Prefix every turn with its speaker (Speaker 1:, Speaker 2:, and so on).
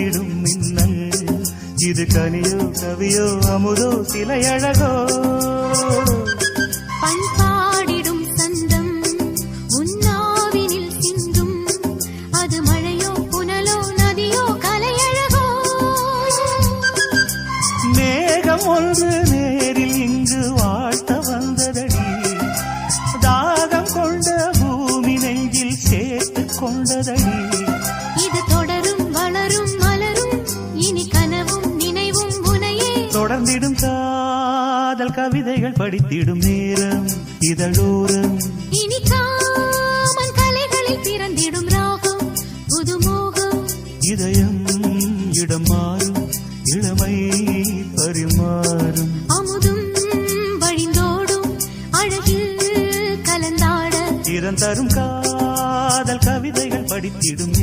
Speaker 1: போட்டிடும் மின்னல் இது கனியோ கவியோ அமுதோ சிலையழகோ
Speaker 2: பண்பாடிடும் சந்தம் உன்னாவினில் சிந்தும் அது மழையோ புனலோ நதியோ கலையழகோ
Speaker 1: மேகம் ஒன்று நேரில் இங்கு வாழ்த்த வந்ததடி தாகம் கொண்ட பூமி நெஞ்சில் சேர்த்து கொண்டதடி
Speaker 2: இது தொடரும் வளரும் மலரும் இனி கனவும் நினைவும் உனையே
Speaker 1: தொடர்ந்திடும் காதல் கவிதைகள் படித்திடும் நேரம் இதழோரம்
Speaker 2: இனி காமன் கலைகளில் பிறந்திடும் ராகம் புதுமோகம்
Speaker 1: இதயம் இடம் மாறும் இளமை பரிமாறும்
Speaker 2: அமுதும் வழிந்தோடும் அழகில் கலந்தாட
Speaker 1: திறந்தரும் காதல் கவிதைகள் படித்திடும்